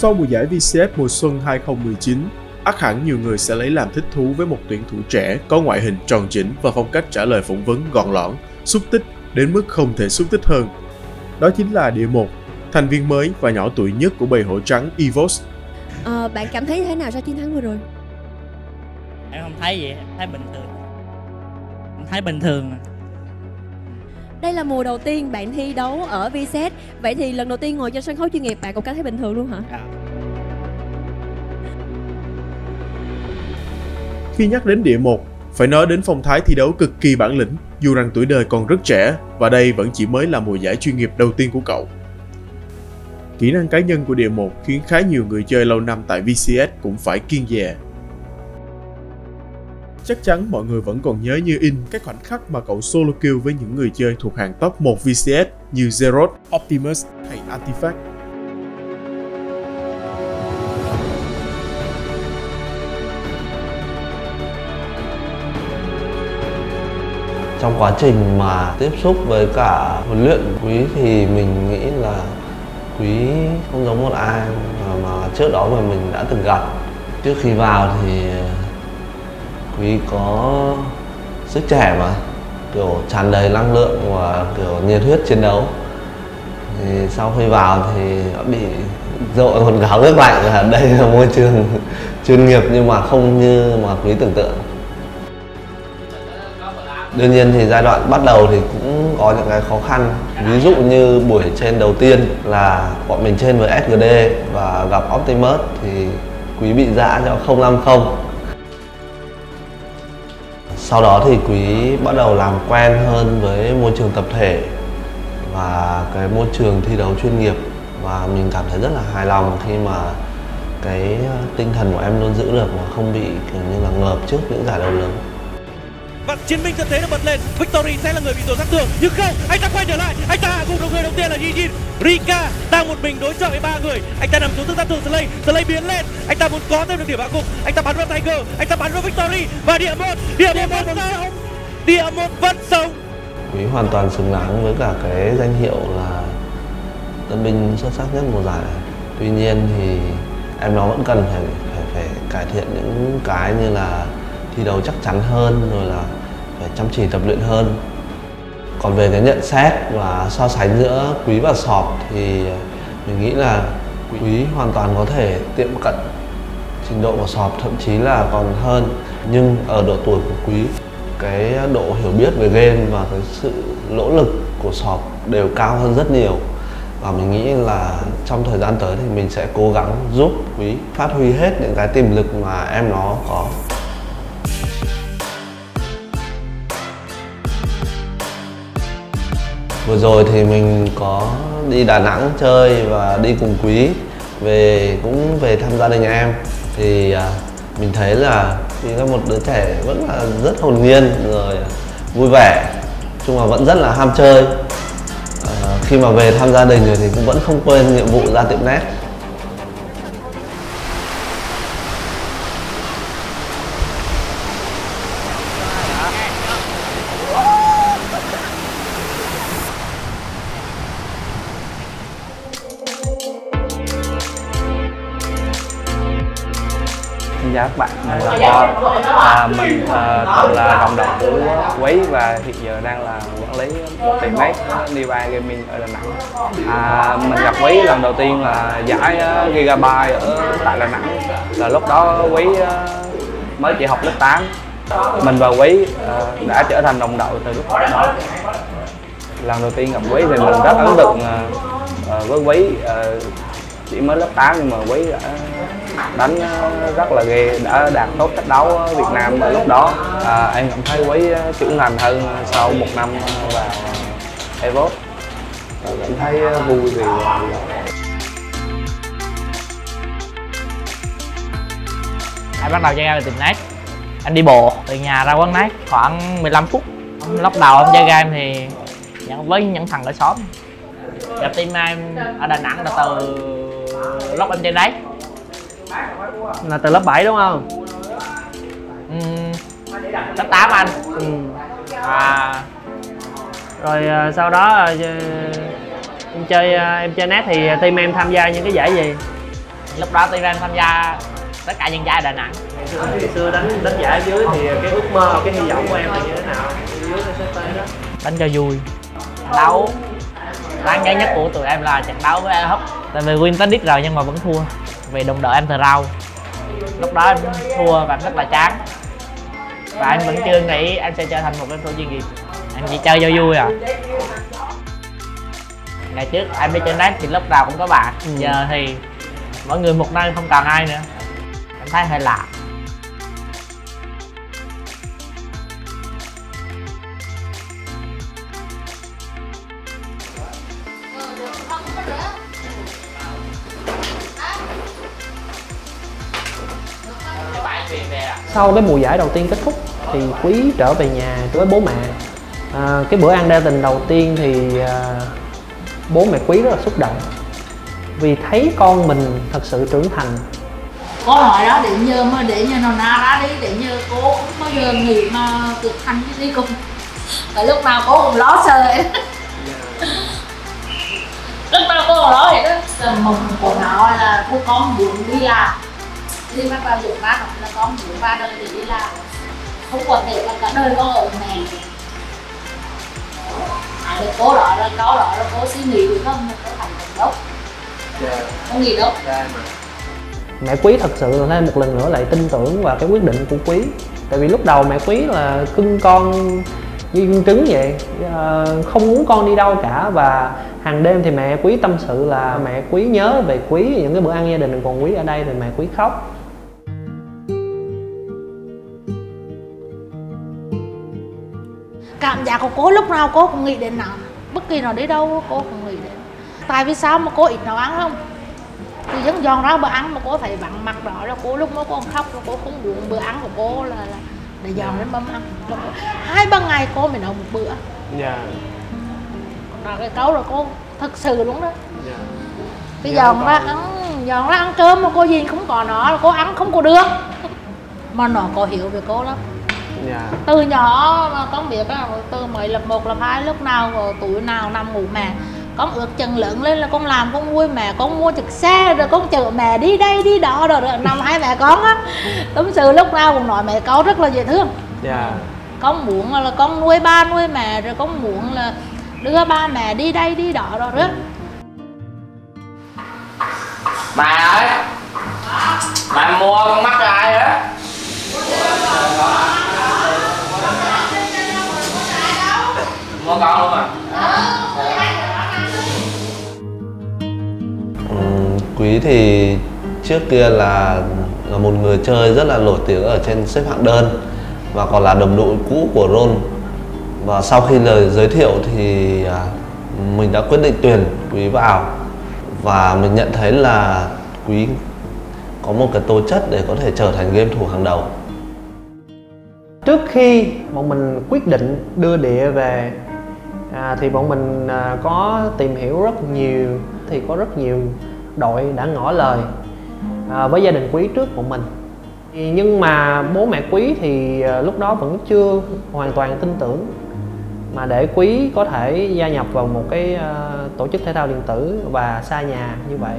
Sau mùa giải VCS mùa xuân 2019, ắt hẳn nhiều người sẽ lấy làm thích thú với một tuyển thủ trẻ có ngoại hình tròn chỉnh và phong cách trả lời phỏng vấn gọn lõn, xúc tích đến mức không thể xúc tích hơn. Đó chính là Địa Một, thành viên mới và nhỏ tuổi nhất của bầy hổ trắng EVOS. Bạn cảm thấy thế nào sau chiến thắng vừa rồi? Em không thấy gì, em thấy bình thường. Em thấy bình thường. Đây là mùa đầu tiên bạn thi đấu ở VCS. Vậy thì lần đầu tiên ngồi trên sân khấu chuyên nghiệp bạn cũng cảm thấy bình thường luôn hả? Khi nhắc đến Địa Một, phải nói đến phong thái thi đấu cực kỳ bản lĩnh, dù rằng tuổi đời còn rất trẻ và đây vẫn chỉ mới là mùa giải chuyên nghiệp đầu tiên của cậu. Kỹ năng cá nhân của Địa Một khiến khá nhiều người chơi lâu năm tại VCS cũng phải kiêng dè. Chắc chắn mọi người vẫn còn nhớ như in các khoảnh khắc mà cậu solo kill với những người chơi thuộc hàng top 1 VCS như Zeroth, Optimus hay Artifact. Trong quá trình mà tiếp xúc với cả huấn luyện Quý thì mình nghĩ là Quý không giống một ai mà trước đó mà mình đã từng gặp. Trước khi vào thì Quý có sức trẻ mà kiểu tràn đầy năng lượng và kiểu nhiệt huyết chiến đấu. Thì sau khi vào thì đã bị dội một gáo nước lạnh là đây là môi trường chuyên nghiệp nhưng mà không như mà Quý tưởng tượng. Đương nhiên thì giai đoạn bắt đầu thì cũng có những cái khó khăn. Ví dụ như buổi trên đầu tiên là bọn mình trên với SGD và gặp Optimus thì Quý bị giã cho 050. Sau đó thì Quý bắt đầu làm quen hơn với môi trường tập thể và cái môi trường thi đấu chuyên nghiệp. Và mình cảm thấy rất là hài lòng khi mà cái tinh thần của em luôn giữ được mà không bị kiểu như là ngợp trước những giải đấu lớn. Và chiến binh thân thế được bật lên, Victory sẽ là người bị tổn sát thương. Nhưng không, anh ta quay trở lại, anh ta hạ gục được người đầu tiên là Yijin. Rika đang một mình đối chọi với 3 người. Anh ta nằm xuống thương sát thương Slay biến lên. Anh ta muốn có thêm được điểm hạ gục. Anh ta bắn vào Tiger, anh ta bắn vào Victory và Địa Một vẫn sống. Địa Một vẫn sống. Quý hoàn toàn xứng đáng với cả cái danh hiệu là tân binh xuất sắc nhất mùa giải này. Tuy nhiên thì em nó vẫn cần phải cải thiện những cái như là thi đấu chắc chắn hơn, rồi là phải chăm chỉ tập luyện hơn. Còn về cái nhận xét và so sánh giữa Quý và Sọp thì mình nghĩ là Quý hoàn toàn có thể tiệm cận trình độ của Sọp, thậm chí là còn hơn. Nhưng ở độ tuổi của Quý, cái độ hiểu biết về game và cái sự nỗ lực của Sọp đều cao hơn rất nhiều. Và mình nghĩ là trong thời gian tới thì mình sẽ cố gắng giúp Quý phát huy hết những cái tiềm lực mà em nó có. Vừa rồi thì mình có đi Đà Nẵng chơi và đi cùng Quý cũng về thăm gia đình em. Thì mình thấy là Quý là một đứa trẻ vẫn là rất hồn nhiên rồi vui vẻ, chung là vẫn rất là ham chơi. Khi mà về thăm gia đình rồi thì cũng vẫn không quên nhiệm vụ ra tiệm net. Xin chào các bạn, mình là mình còn là đồng đội của Quý và hiện giờ đang là quản lý một tiệm net Nearby Gaming ở Đà Nẵng. Mình gặp Quý lần đầu tiên là giải Gigabyte ở tại Đà Nẵng, là lúc đó Quý mới chỉ học lớp 8. Mình và Quý đã trở thành đồng đội từ lúc đó. Lần đầu tiên gặp Quý thì mình rất ấn tượng với Quý, chỉ mới lớp 8 nhưng mà Quý đã đánh rất là ghê, đã đạt tốt cách đấu ở Việt Nam lúc đó. Em cảm thấy Quý trưởng thành hơn sau một năm vào EVOS, cảm thấy vui vì Anh bắt đầu chơi game từ tìm net. Anh đi bộ từ nhà ra quán net khoảng 15 phút. Lúc đầu em chơi game thì với những thằng ở xóm. Gặp team em ở Đà Nẵng là từ lúc em chơi net. Là từ lớp 7 đúng không? Lớp 8 anh. Rồi sau đó em chơi net thì team em tham gia những cái giải gì? Lúc đó tôi tham gia tất cả những giải Đà Nẵng. Ngày xưa đánh giải ở dưới thì cái ước mơ, cái hy vọng của em là như thế nào? Ở dưới cái xếp tới đó. Đánh cho vui. Đấu đáng nhớ nhất của tụi em là trận đấu với Hấp. Tại vì win tới đít rồi nhưng mà vẫn thua. Vì đồng đội em thờ rau. Lúc đó em thua và em rất là chán. Và em vẫn chưa nghĩ em sẽ trở thành một game thủ chuyên nghiệp. Em chỉ chơi cho vui à. Ngày trước em đi trên net thì lúc nào cũng có bạn. Giờ thì mỗi người một nơi không còn ai nữa. Em thấy hơi lạ. Sau cái mùa giải đầu tiên kết thúc thì Quý trở về nhà với bố mẹ. Cái bữa ăn đa tình đầu tiên thì bố mẹ Quý rất là xúc động vì thấy con mình thật sự trưởng thành. Cô hỏi đó để như nó na ra đi, để như cô không bao giờ nghĩ mà thực hành cái gì cùng. Tại lúc nào cô cũng lo sợ ấy. Lúc nào cô cũng lo hết đó. Tầm mộng của nó là cô con muốn đi làm. Đi bắt đầu dụng ba là con muốn ba đời để đi làm. Không có thể là cả đời con ở mẹ. Cô đó là câu đó là cô suy nghĩ được không? Cô thành công đốc. Không nghĩ đâu. Mẹ Quý thật sự là thêm một lần nữa lại tin tưởng vào cái quyết định của Quý. Tại vì lúc đầu mẹ Quý là cưng con như viên trứng vậy, không muốn con đi đâu cả. Và hàng đêm thì mẹ Quý tâm sự là mẹ Quý nhớ về Quý, những cái bữa ăn gia đình còn Quý ở đây thì mẹ Quý khóc. Cảm giác của cô lúc nào cô cũng nghĩ đến nó. Bất kỳ nó đi đâu cô cũng nghĩ đến. Tại vì sao mà cô ít nào ăn không? Thì vẫn dọn ra bữa ăn mà cô phải vặn mặt đó là cô lúc đó cô khóc là cô không muốn bữa ăn của cô là để dọn đến mâm ăn. 2-3 ngày cô mới nấu một bữa. Đó cái câu rồi cô thật sự luôn đó. Cái dọn ra ăn cơm mà cô gì không có nó, cô ăn không có được. Mà nó có hiểu về cô lắm. Từ nhỏ mà con biết từ mới lập 1 lập 2 lúc nào tuổi nào nằm ngủ mẹ, con ước chừng lớn lên là con làm con nuôi mẹ, con mua chiếc xe rồi con chở mẹ đi đây đi đó rồi nằm hai mẹ con á. Tâm sự lúc nào cũng nói mẹ câu rất là dễ thương. Con muốn là con nuôi ba nuôi mẹ, rồi con muốn là đưa ba mẹ đi đây đi đó rồi đó. Mẹ ơi, mẹ mua con mắt cho ai đó? Mua con luôn à? Quý thì trước kia là một người chơi rất là nổi tiếng ở trên xếp hạng đơn và còn là đồng đội cũ của Ron. Và sau khi lời giới thiệu thì mình đã quyết định tuyển Quý vào. Và mình nhận thấy là Quý có một cái tố chất để có thể trở thành game thủ hàng đầu. Trước khi bọn mình quyết định đưa Địa về thì bọn mình có tìm hiểu rất nhiều. Thì có rất nhiều đội đã ngỏ lời với gia đình Quý trước bọn mình. Nhưng mà bố mẹ Quý thì lúc đó vẫn chưa hoàn toàn tin tưởng mà để Quý có thể gia nhập vào một cái tổ chức thể thao điện tử và xa nhà như vậy.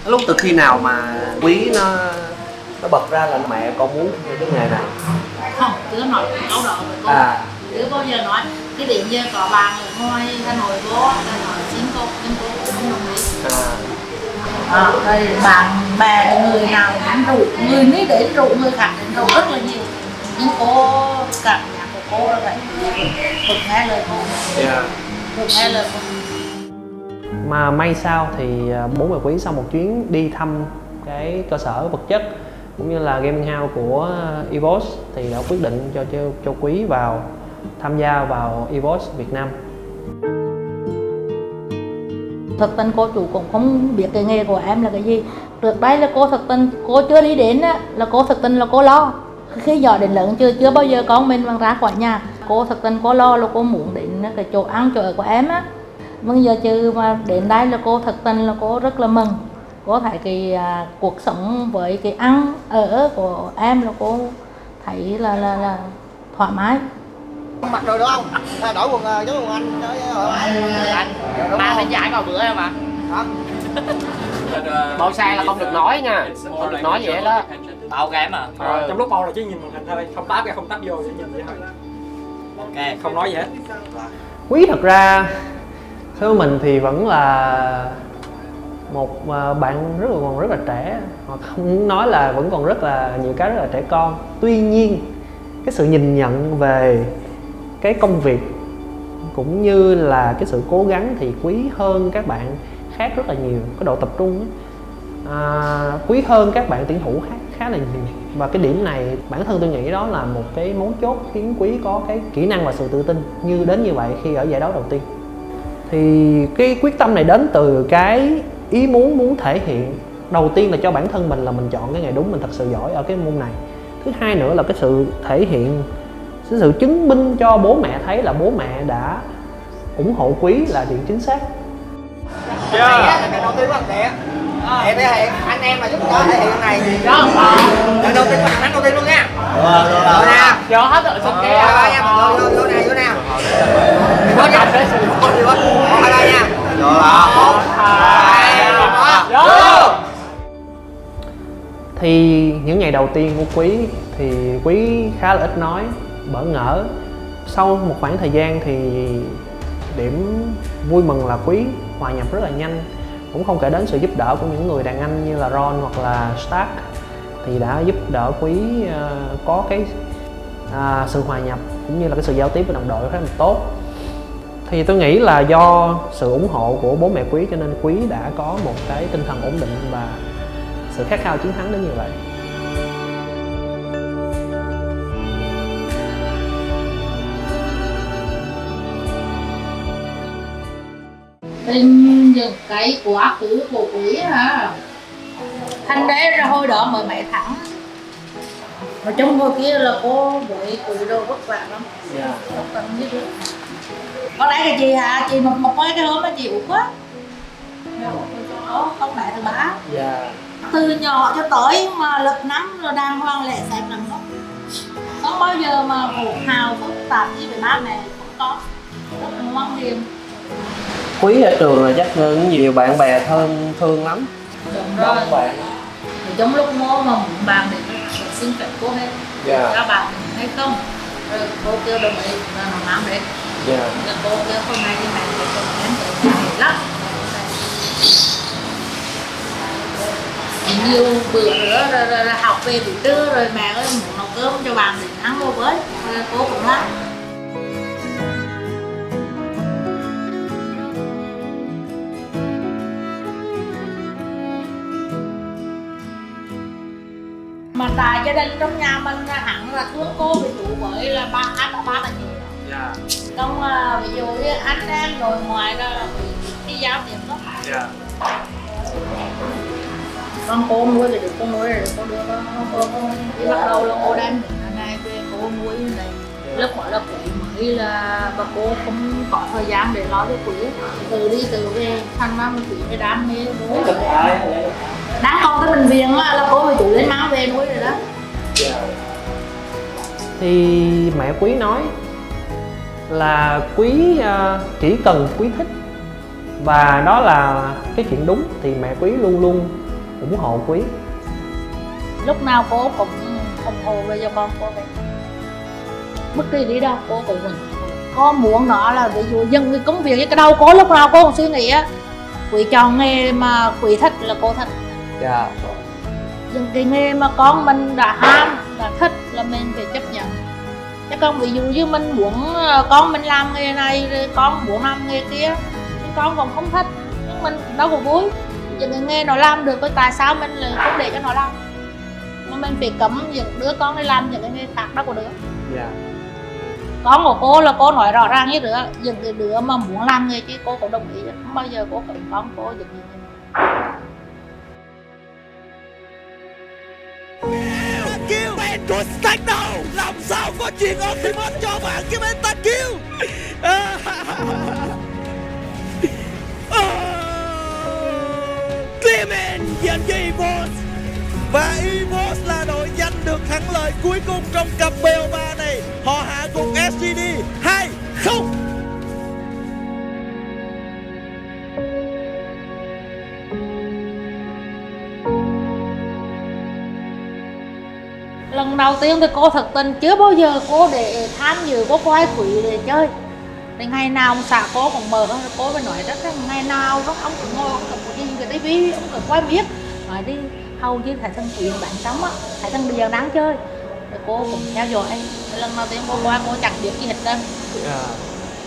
Lúc từ khi nào mà Quý nó bật ra là mẹ con muốn cái nghề này? Không, chưa nói câu đó với cô. Chưa bao giờ nói. Cái điểm như có bạn ở ngoài Hà Nội vô là nói xin cô, nhưng cô cũng không đồng ý. Đây bạn bè người nào cũng rủ, người ní đến rủ, người khác đến rủ rất là nhiều. Nhưng cô cảm giác của cô là vậy, được nghe lời cô, được nghe lời cô. Mà may sao thì bố mẹ Quý sau một chuyến đi thăm cái cơ sở vật chất cũng như là gaming house của EVOS thì đã quyết định cho Quý vào tham gia vào EVOS Việt Nam. Thực tình cô chủ cũng không biết cái nghề của em là cái gì. Trước đây là cô thực tình cô chưa đi đến á, là cô thực tình là cô lo. Khi nhỏ đến lớn chưa bao giờ con mình mang ra khỏi nhà. Cô thực tình cô lo là cô muốn đến cái chỗ ăn chỗ ở của em á. Bây giờ chứ mà đến đây là cô thực tình là cô rất là mừng. Cô thấy cái cuộc sống với cái ăn ở của em là cô thấy là thoải mái. Mặc rồi đúng không? Đổi quần giống quần anh. Anh, ba đánh giải vào bữa em mà. Hả? Bao sai là không được nói nha, không được nói gì hết đó. Bao game à? Trong lúc bao là chỉ nhìn màn hình thôi, không táp ra không táp vô, chỉ nhìn vậy thôi. Ok, không nói gì hết. Quý thật ra theo mình thì vẫn là một bạn còn rất là trẻ, hoặc không nói là vẫn còn rất là nhiều cái rất là trẻ con. Tuy nhiên cái sự nhìn nhận về cái công việc cũng như là cái sự cố gắng thì Quý hơn các bạn khác rất là nhiều, cái độ tập trung Quý hơn các bạn tuyển thủ khác khá là nhiều. Và cái điểm này bản thân tôi nghĩ đó là một cái mấu chốt khiến Quý có cái kỹ năng và sự tự tin như vậy khi ở giải đấu đầu tiên. Thì cái quyết tâm này đến từ cái ý muốn thể hiện đầu tiên là cho bản thân mình là mình chọn cái nghề đúng, mình thật sự giỏi ở cái môn này. Thứ hai nữa là cái sự thể hiện, cái sự chứng minh cho bố mẹ thấy là bố mẹ đã ủng hộ Quý là chuyện chính xác. Lần đầu tiên của anh Tệ thể hiện anh em mà giúp đỡ thể hiện này đó. Lần đầu tiên của anh đầu tiên luôn nha. Rồi nè. Cho hết rồi xong kia. Vô nè, vô nè. Vô nha. Hai ba nha. Rồi. Thì những ngày đầu tiên của Quý thì Quý khá là ít nói, bỡ ngỡ. Sau một khoảng thời gian thì điểm vui mừng là Quý hòa nhập rất là nhanh, cũng không kể đến sự giúp đỡ của những người đàn anh như là Ron hoặc là Stark thì đã giúp đỡ Quý có cái sự hòa nhập cũng như là cái sự giao tiếp với đồng đội rất là tốt. Thì tôi nghĩ là do sự ủng hộ của bố mẹ Quý cho nên Quý đã có một cái tinh thần ổn định và sự khát khao chiến thắng đến như vậy. Tin những cái quá khứ của Quý hả? Thành đấy ra hồi đó mời mẹ thắng. Mà trong hồi kia là cô với Quý đồ vất vả lắm. Không cần biết được. Có lẽ là chị hả? Chị một cái hôm mà chị uống quá. Không mẹ từ bá. Từ nhỏ cho tới mà lớp 5 rồi đang hoang lệ sạch lắm đó. Không bao giờ mà hỗn hào phức tạp như với ba mẹ không có. Rất là ngoan hiền. Quý ở trường là chắc nhiều bạn bè thương lắm. Đúng rồi. Trong lúc mô mà muốn bàn thì xin phép cô hết. Các bạn hay không? Rồi cô kêu đồng ý là nó mang đến. Rồi cô kêu hôm nay thì mẹ phải cho em tới nhà lắm. Nhiều bữa nữa rồi học về buổi trưa rồi mẹ ơi muốn nấu cơm cho bạn để ăn vô với. Rồi cô cũng lắm. Mà tại gia đình trong nhà mình hẳn là thương cô vì chủ với là ba bà chị. Trong ví dụ như anh em rồi ngoài ra là cái giáo điểm đó. Con cô nuôi thì được cô nuôi rồi cô đưa cô đi bắt đầu là cô đem những ngày về cô nuôi như này. Lúc đó là Quý mới là bà cô không có thời gian để lo cho Quý. Từ đi từ về thành ra Quý mới đam mê nuôi. Đáng con tới bệnh viện là cô với chủ lên máu về nuôi rồi đó. Thì mẹ Quý nói là Quý chỉ cần Quý thích và đó là cái chuyện đúng thì mẹ Quý luôn luôn ủng hộ Quý. Lúc nào cô cũng ủng hộ về cho con cô vậy. Bất kỳ đi đâu cô cũng mình. Con muốn nó là ví dụ dừng cái công việc cái đầu cô lúc nào cô cũng suy nghĩ á. Quý chọn nghề mà Quý thích là cô thích. Những cái nghề mà con mình đã ham, đã thích là mình phải chấp nhận. Chứ không ví dụ như mình muốn con mình làm nghề này rồi con muốn làm nghề kia nhưng con còn không thích nhưng mình đâu có vui. Những cái nghề nó làm được tại sao mình lại không để cho nó làm. Mà mình phải cấm những đứa con đi làm những cái nghề khác đâu có được. Con của cô là cô nói rõ ràng như đứa, những cái đứa mà muốn làm nghề chứ cô cũng đồng ý, không bao giờ cô cấm con cô những gì. Kill của Stack đâu? Làm sao có chuyện Optimus cho bạn cái bên ta kill? Clement dành cho EVOS. Và EVOS là đội giành được thắng lợi cuối cùng trong cặp BO3 này. Họ hạ gục SGD 2-0. Lần đầu tiên thì cô thật tình chưa bao giờ cô để tham dự cô quay quỷ để chơi. Thì ngày nào xã cô còn mở hơn, cô mới nói rất là ngày nào đó ông cũng ngồi, ông cũng nhìn cái tivi, ông cũng quay biết. Nói đi, hầu như thầy thân Quyện bạn sống á, thầy thân Điền đáng chơi. Thì cô cũng theo dõi. Lần đầu tiên cô qua cô chẳng biết gì hết đâu.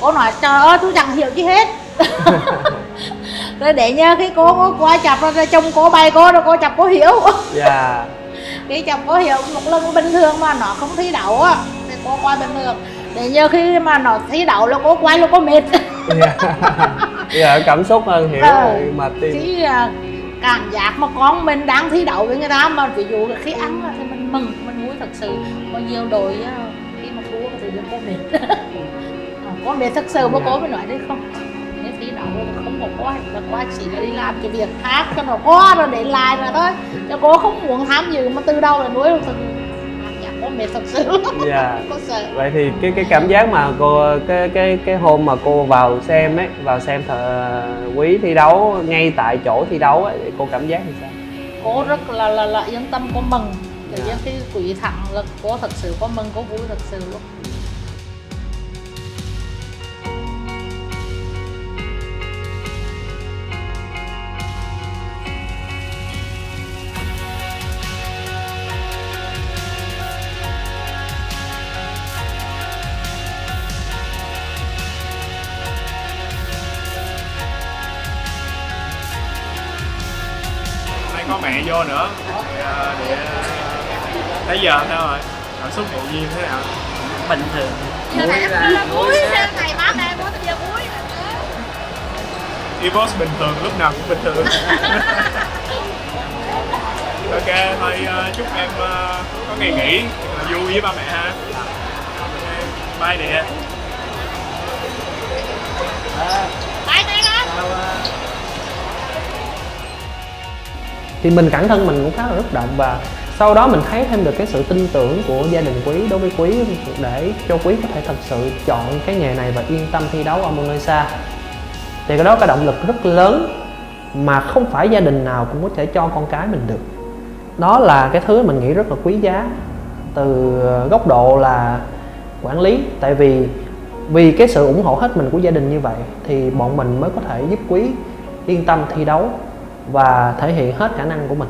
Cô nói trời ơi tôi chẳng hiểu gì hết. Rồi để nhớ khi cô qua chập ra chồng cô bay cô rồi cô chập cô hiểu. Dạ. Cái chồng có hiểu một lần bình thường mà nó không thi đậu á thì cô quay bình thường. Để nhờ khi mà nó thi đậu là cô quay là cô mệt. Dạ, cảm xúc hơn hiểu mà tim. Chứ cảm giác mà con mình đang thi đậu với người ta mà ví dụ khi ăn thì mình mừng, mình vui thật sự. Có nhiều đội khi mà thua thì cô mệt. Cô mệt thật sự mà cô mới nói đấy không. Nếu thi đậu không có quay là quay chỉ là đi làm cái việc khác cho nó có rồi để lại mà thôi. Cho cô không muốn tham dự mà từ đâu là nuôi được cô mệt thật sự. Dạ. Cô sợ. Vậy thì cái cảm giác mà cô cái hôm mà cô vào xem ấy, vào xem Quý thi đấu ngay tại chỗ thi đấu ấy, thì cô cảm giác như sao? Cô rất là yên tâm, cô mừng. Tự nhiên khi Quý thắng là cô thật sự có mừng, cô vui thật sự luôn. Có mẹ vô nữa để thấy giờ sao rồi, cảm xúc tự nhiên thế nào? Bình thường. Muối thầy bác đây có giờ muối. Evox bình thường, lúc nào cũng bình thường. Ok, thôi chúc em có ngày nghỉ vui với ba mẹ ha. Bye nè. Bye nè con. Thì mình bản thân mình cũng khá là xúc động, và sau đó mình thấy thêm được cái sự tin tưởng của gia đình Quý đối với Quý để cho Quý có thể thật sự chọn cái nghề này và yên tâm thi đấu ở một nơi xa. Thì cái đó cái động lực rất lớn mà không phải gia đình nào cũng có thể cho con cái mình được. Đó là cái thứ mình nghĩ rất là quý giá từ góc độ là quản lý. Tại vì cái sự ủng hộ hết mình của gia đình như vậy thì bọn mình mới có thể giúp Quý yên tâm thi đấu và thể hiện hết khả năng của mình.